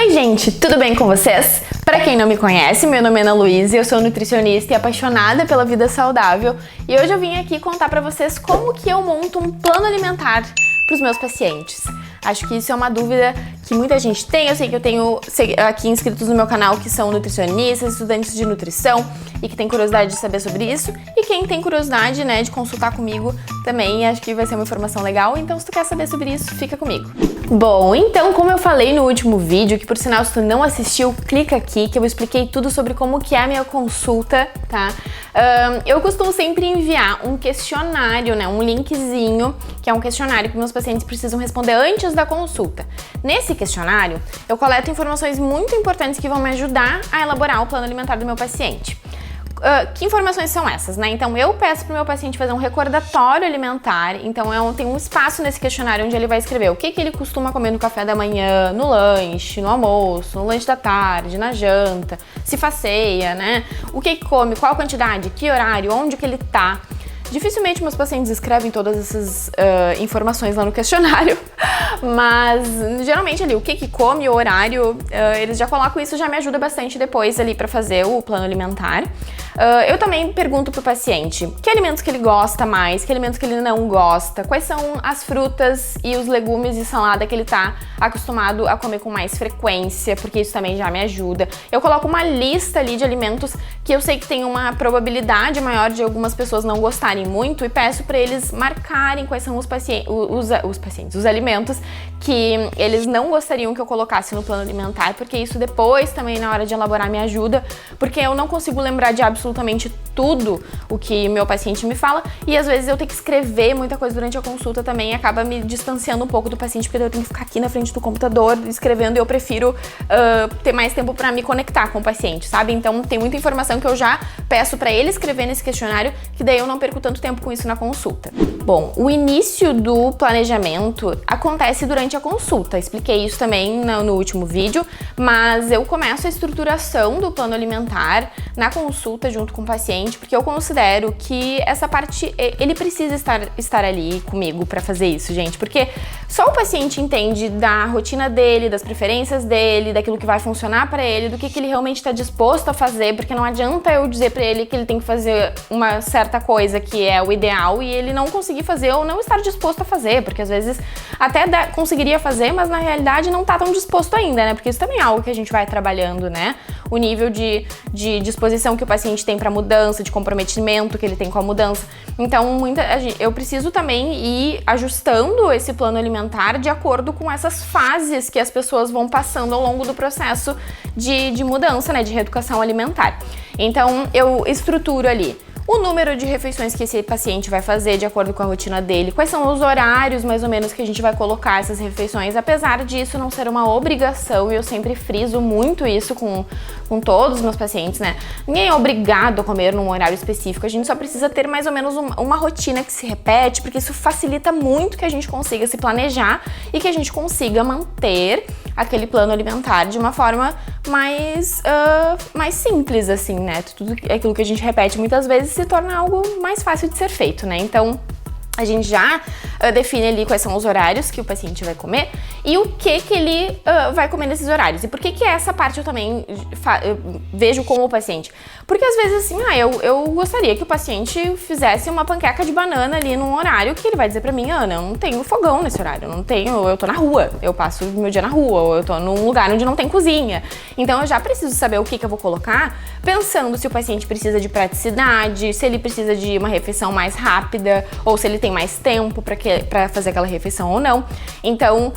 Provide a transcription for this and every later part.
Oi gente, tudo bem com vocês? Para quem não me conhece, meu nome é Ana Luísa, eu sou nutricionista e apaixonada pela vida saudável e hoje eu vim aqui contar para vocês como que eu monto um plano alimentar para os meus pacientes. Acho que isso é uma dúvida que muita gente tem. Eu sei que eu tenho aqui inscritos no meu canal que são nutricionistas, estudantes de nutrição e que tem curiosidade de saber sobre isso. E quem tem curiosidade, né, de consultar comigo também, acho que vai ser uma informação legal. Então, se tu quer saber sobre isso, fica comigo. Bom, então, como eu falei no último vídeo, que por sinal, se tu não assistiu, clica aqui que eu expliquei tudo sobre como que é a minha consulta, tá? Eu costumo sempre enviar um questionário, né, um linkzinho, que é um questionário que meus pacientes precisam responder antes da consulta. Nesse questionário, eu coleto informações muito importantes que vão me ajudar a elaborar o plano alimentar do meu paciente. Que informações são essas, né? Então, eu peço para o meu paciente fazer um recordatório alimentar. Então, tem um espaço nesse questionário onde ele vai escrever o que ele costuma comer no café da manhã, no lanche, no almoço, no lanche da tarde, na janta, se faceia, né? O que come, qual quantidade, que horário, onde que ele tá. Dificilmente meus pacientes escrevem todas essas informações lá no questionário, mas geralmente ali o que come, o horário, eles já colocam isso, já me ajuda bastante depois ali para fazer o plano alimentar. Eu também pergunto pro paciente que alimentos que ele gosta mais, que alimentos que ele não gosta, quais são as frutas e os legumes e salada que ele tá acostumado a comer com mais frequência, porque isso também já me ajuda. Eu coloco uma lista ali de alimentos que eu sei que tem uma probabilidade maior de algumas pessoas não gostarem muito e peço para eles marcarem quais são os alimentos que eles não gostariam que eu colocasse no plano alimentar, porque isso depois também na hora de elaborar me ajuda, porque eu não consigo lembrar de absolutamente tudo o que meu paciente me fala e às vezes eu tenho que escrever muita coisa durante a consulta também e acaba me distanciando um pouco do paciente, porque eu tenho que ficar aqui na frente do computador escrevendo e eu prefiro ter mais tempo para me conectar com o paciente, sabe? Então tem muita informação que eu já peço para ele escrever nesse questionário, que daí eu não perco tanto tempo com isso na consulta. Bom, o início do planejamento acontece durante a consulta, expliquei isso também no último vídeo, mas eu começo a estruturação do plano alimentar na consulta junto com o paciente, porque eu considero que essa parte, ele precisa estar ali comigo para fazer isso, gente, porque só o paciente entende da rotina dele, das preferências dele, daquilo que vai funcionar para ele, do que ele realmente está disposto a fazer, porque não adianta eu dizer para ele que ele tem que fazer uma certa coisa que é o ideal e ele não conseguir fazer ou não estar disposto a fazer, porque às vezes até conseguiria fazer, mas na realidade não tá tão disposto ainda, né? Porque isso também é algo que a gente vai trabalhando, né? O nível de disposição que o paciente tem para mudança, de comprometimento que ele tem com a mudança. Então, eu preciso também ir ajustando esse plano alimentar de acordo com essas fases que as pessoas vão passando ao longo do processo de mudança, né? De reeducação alimentar. Então, eu estruturo ali o número de refeições que esse paciente vai fazer de acordo com a rotina dele, quais são os horários mais ou menos que a gente vai colocar essas refeições, apesar disso não ser uma obrigação, e eu sempre friso muito isso com todos os meus pacientes, né? Ninguém é obrigado a comer num horário específico, a gente só precisa ter mais ou menos uma rotina que se repete, porque isso facilita muito que a gente consiga se planejar e que a gente consiga manter aquele plano alimentar de uma forma mais simples, assim, né? Tudo aquilo que a gente repete muitas vezes se torna algo mais fácil de ser feito, né? Então, a gente já define ali quais são os horários que o paciente vai comer e o que ele vai comer nesses horários. E por que essa parte eu também vejo com o paciente? Porque às vezes assim, eu gostaria que o paciente fizesse uma panqueca de banana ali num horário que ele vai dizer pra mim, Ana, eu não tenho fogão nesse horário, eu tô na rua, eu passo o meu dia na rua, ou eu tô num lugar onde não tem cozinha. Então eu já preciso saber o que eu vou colocar, pensando se o paciente precisa de praticidade, se ele precisa de uma refeição mais rápida, ou se ele tem mais tempo para fazer aquela refeição ou não. Então,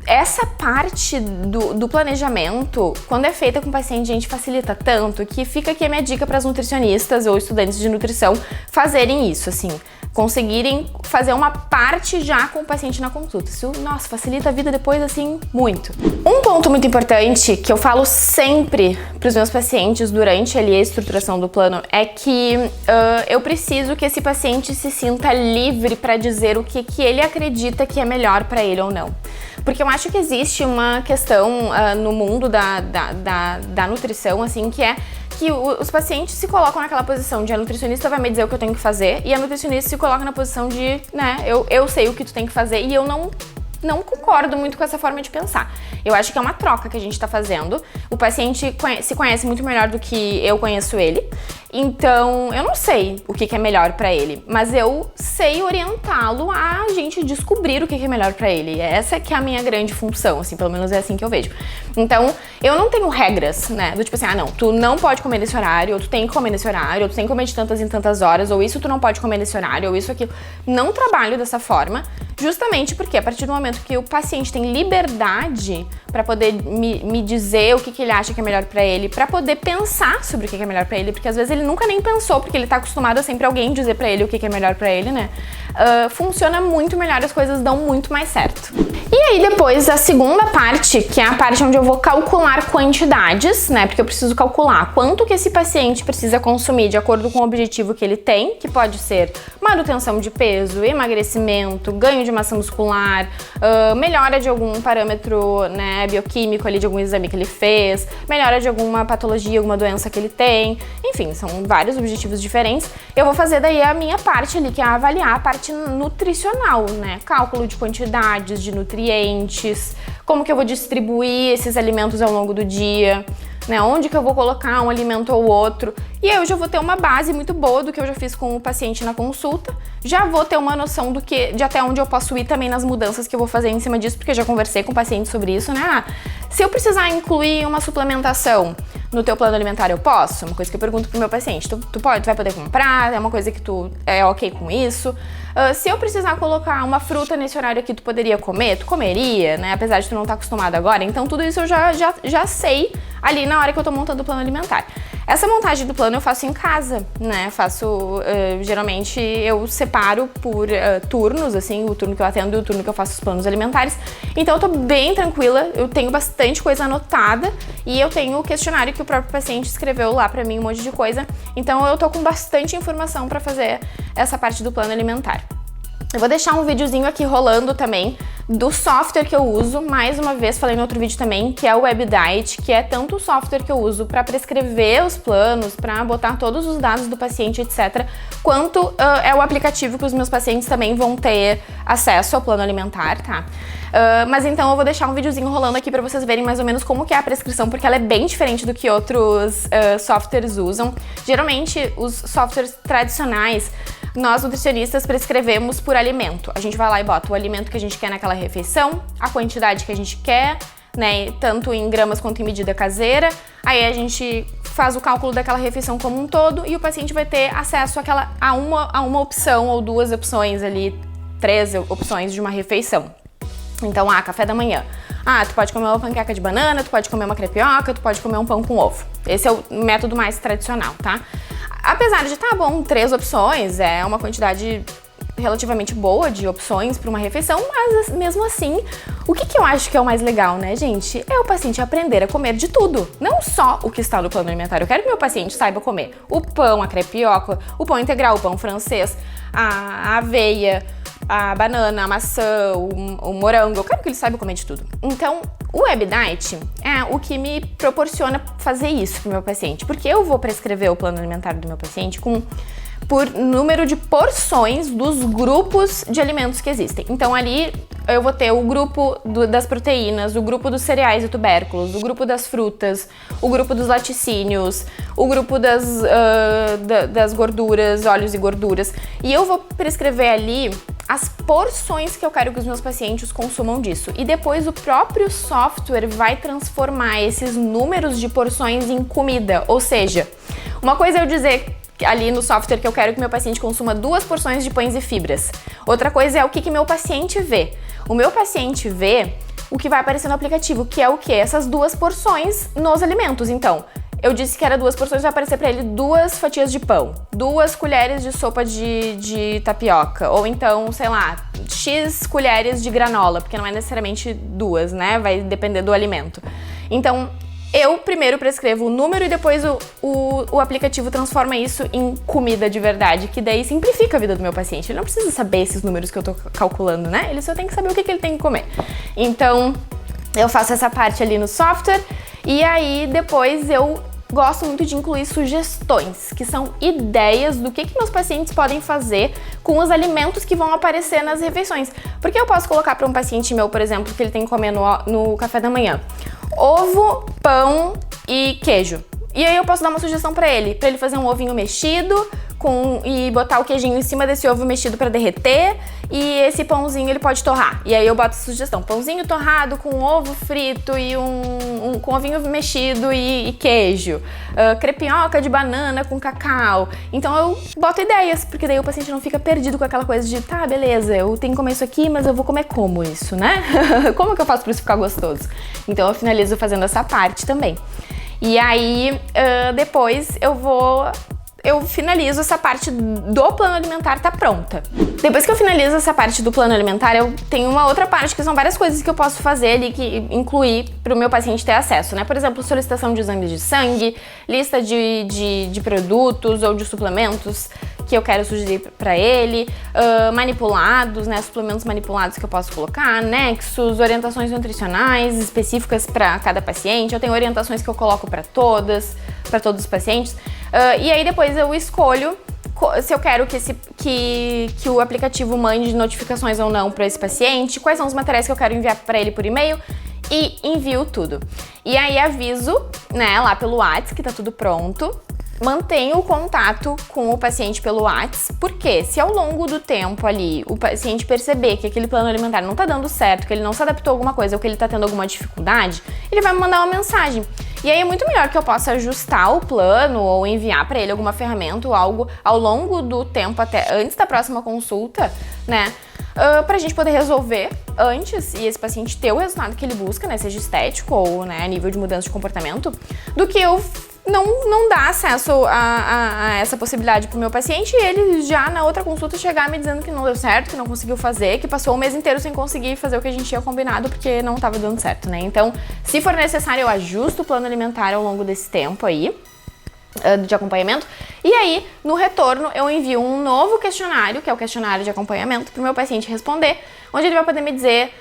essa parte do planejamento, quando é feita com o paciente, gente, facilita tanto que fica aqui a minha dica para as nutricionistas ou estudantes de nutrição fazerem isso, assim, conseguirem fazer uma parte já com o paciente na consulta. Isso, nossa, facilita a vida depois, assim, muito. Um ponto muito importante que eu falo sempre para os meus pacientes durante ali a estruturação do plano é que eu preciso que esse paciente se sinta livre para dizer o que ele acredita que é melhor para ele ou não. Porque eu acho que existe uma questão no mundo da nutrição, assim, que é que os pacientes se colocam naquela posição de a nutricionista vai me dizer o que eu tenho que fazer e a nutricionista se coloca na posição de, né, eu sei o que tu tem que fazer e eu não não concordo muito com essa forma de pensar. Eu acho que é uma troca que a gente tá fazendo. O paciente se conhece muito melhor do que eu conheço ele. Então, eu não sei o que é melhor pra ele, mas eu sei orientá-lo a gente descobrir o que é melhor pra ele. Essa que é a minha grande função, assim, pelo menos é assim que eu vejo. Então, eu não tenho regras, né? Do tipo assim, não, tu não pode comer nesse horário, ou tu tem que comer nesse horário, ou tu tem que comer de tantas em tantas horas, ou isso tu não pode comer nesse horário, ou isso, aquilo. Não trabalho dessa forma, justamente porque a partir do momento que o paciente tem liberdade pra poder me dizer o que ele acha que é melhor pra ele, pra poder pensar sobre o que é melhor pra ele, porque às vezes ele nunca nem pensou, porque ele tá acostumado a sempre alguém dizer pra ele o que é melhor pra ele, né? Funciona muito melhor, as coisas dão muito mais certo. E aí depois a segunda parte, que é a parte onde eu vou calcular quantidades, né? Porque eu preciso calcular quanto que esse paciente precisa consumir de acordo com o objetivo que ele tem, que pode ser manutenção de peso, emagrecimento, ganho de massa muscular, melhora de algum parâmetro, né, bioquímico ali, de algum exame que ele fez, melhora de alguma patologia, alguma doença que ele tem, enfim, são vários objetivos diferentes. Eu vou fazer daí a minha parte ali, que é avaliar a parte nutricional, né, cálculo de quantidades, de nutrientes, como que eu vou distribuir esses alimentos ao longo do dia, né, onde que eu vou colocar um alimento ou outro. E aí eu já vou ter uma base muito boa do que eu já fiz com o paciente na consulta, já vou ter uma noção de até onde eu posso ir também nas mudanças que eu vou fazer em cima disso, porque eu já conversei com o paciente sobre isso, né? Se eu precisar incluir uma suplementação no teu plano alimentar, eu posso? Uma coisa que eu pergunto pro meu paciente, tu vai poder comprar? É uma coisa que tu é ok com isso? Se eu precisar colocar uma fruta nesse horário aqui, tu poderia comer? Tu comeria, né? Apesar de tu não estar acostumado agora. Então tudo isso eu já sei ali na hora que eu tô montando o plano alimentar. Essa montagem do plano eu faço em casa, né? Geralmente eu separo por turnos, assim, o turno que eu atendo e o turno que eu faço os planos alimentares. Então eu tô bem tranquila, eu tenho bastante coisa anotada e eu tenho o questionário que o próprio paciente escreveu lá pra mim, um monte de coisa. Então eu tô com bastante informação pra fazer essa parte do plano alimentar. Eu vou deixar um videozinho aqui rolando também do software que eu uso, mais uma vez falei no outro vídeo também, que é o WebDiet, que é tanto o software que eu uso para prescrever os planos, para botar todos os dados do paciente, etc, quanto é o aplicativo que os meus pacientes também vão ter acesso ao plano alimentar, tá? Mas então eu vou deixar um videozinho rolando aqui para vocês verem mais ou menos como que é a prescrição, porque ela é bem diferente do que outros softwares usam. Geralmente, os softwares tradicionais, nós nutricionistas prescrevemos por alimento. A gente vai lá e bota o alimento que a gente quer naquela refeição, a quantidade que a gente quer, né, tanto em gramas quanto em medida caseira. Aí a gente faz o cálculo daquela refeição como um todo e o paciente vai ter acesso a uma opção ou duas opções ali, 3 opções de uma refeição. Então, café da manhã. Tu pode comer uma panqueca de banana, tu pode comer uma crepioca, tu pode comer um pão com ovo. Esse é o método mais tradicional, tá? Apesar de, 3 opções, é uma quantidade relativamente boa de opções para uma refeição, mas mesmo assim, o que eu acho que é o mais legal, né, gente? É o paciente aprender a comer de tudo, não só o que está no plano alimentar. Eu quero que meu paciente saiba comer o pão, a crepioca, o pão integral, o pão francês, a aveia, a banana, a maçã, o morango. Eu quero que ele saiba comer de tudo. Então, o WebDiet é o que me proporciona fazer isso pro meu paciente, porque eu vou prescrever o plano alimentar do meu paciente por número de porções dos grupos de alimentos que existem. Então ali eu vou ter o grupo das proteínas, o grupo dos cereais e tubérculos, o grupo das frutas, o grupo dos laticínios, o grupo das gorduras, óleos e gorduras. E eu vou prescrever ali as porções que eu quero que os meus pacientes consumam disso. E depois o próprio software vai transformar esses números de porções em comida. Ou seja, uma coisa é eu dizer ali no software que eu quero que meu paciente consuma 2 porções de pães e fibras. Outra coisa é o que meu paciente vê. O meu paciente vê o que vai aparecer no aplicativo, que é o quê? Essas 2 porções nos alimentos. Então, eu disse que era 2 porções, vai aparecer pra ele 2 fatias de pão, 2 colheres de sopa de tapioca, ou então, sei lá, X colheres de granola, porque não é necessariamente 2, né? Vai depender do alimento. Então, eu primeiro prescrevo o número e depois o aplicativo transforma isso em comida de verdade, que daí simplifica a vida do meu paciente. Ele não precisa saber esses números que eu tô calculando, né? Ele só tem que saber o que ele tem que comer. Então, eu faço essa parte ali no software e aí depois eu gosto muito de incluir sugestões, que são ideias do que meus pacientes podem fazer com os alimentos que vão aparecer nas refeições. Porque eu posso colocar para um paciente meu, por exemplo, que ele tem que comer no café da manhã, ovo, pão e queijo. E aí eu posso dar uma sugestão para ele fazer um ovinho mexido e botar o queijinho em cima desse ovo mexido para derreter, e esse pãozinho ele pode torrar. E aí eu boto essa sugestão: pãozinho torrado com ovo frito e com ovinho mexido e queijo, crepioca de banana com cacau. Então eu boto ideias, porque daí o paciente não fica perdido com aquela coisa de tá, beleza, eu tenho que comer isso aqui, mas eu vou comer como isso, né? Como que eu faço para isso ficar gostoso? Então eu finalizo fazendo essa parte também. E aí, depois eu finalizo essa parte do plano alimentar, tá pronta. Depois que eu finalizo essa parte do plano alimentar, eu tenho uma outra parte que são várias coisas que eu posso fazer ali, que incluir para o meu paciente ter acesso, né? Por exemplo, solicitação de exames de sangue, lista de produtos ou de suplementos que eu quero sugerir para ele, manipulados, né? Suplementos manipulados que eu posso colocar, anexos, orientações nutricionais específicas para cada paciente. Eu tenho orientações que eu coloco para todos os pacientes. E aí depois eu escolho se eu quero que o aplicativo mande notificações ou não para esse paciente, quais são os materiais que eu quero enviar para ele por e-mail, e envio tudo. E aí aviso, né, lá pelo WhatsApp que tá tudo pronto. Mantenho o contato com o paciente pelo WhatsApp, porque se ao longo do tempo ali o paciente perceber que aquele plano alimentar não tá dando certo, que ele não se adaptou a alguma coisa ou que ele tá tendo alguma dificuldade, ele vai me mandar uma mensagem. E aí é muito melhor que eu possa ajustar o plano ou enviar para ele alguma ferramenta ou algo ao longo do tempo, até antes da próxima consulta, né? Pra gente poder resolver antes e esse paciente ter o resultado que ele busca, né? Seja estético ou, né, a nível de mudança de comportamento, do que eu não dar acesso a essa possibilidade pro meu paciente e ele já na outra consulta chegar me dizendo que não deu certo, que não conseguiu fazer, que passou o mês inteiro sem conseguir fazer o que a gente tinha combinado porque não estava dando certo, né? Então, se for necessário, eu ajusto o plano alimentar ao longo desse tempo aí de acompanhamento, e aí no retorno eu envio um novo questionário, que é o questionário de acompanhamento, para o meu paciente responder, onde ele vai poder me dizer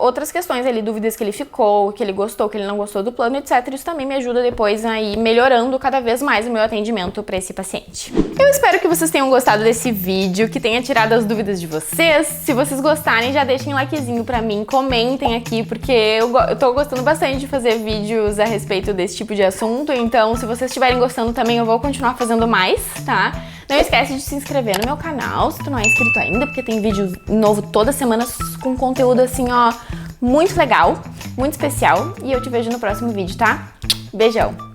outras questões ali, dúvidas que ele ficou, que ele gostou, que ele não gostou do plano, etc. Isso também me ajuda depois a ir melhorando cada vez mais o meu atendimento para esse paciente. Eu espero que vocês tenham gostado desse vídeo, que tenha tirado as dúvidas de vocês. Se vocês gostarem, já deixem um likezinho pra mim, comentem aqui, porque eu tô gostando bastante de fazer vídeos a respeito desse tipo de assunto, então se vocês estiverem gostando também, eu vou continuar fazendo mais, tá? Não esquece de se inscrever no meu canal, se tu não é inscrito ainda, porque tem vídeo novo toda semana com conteúdo assim, ó, muito legal, muito especial. E eu te vejo no próximo vídeo, tá? Beijão!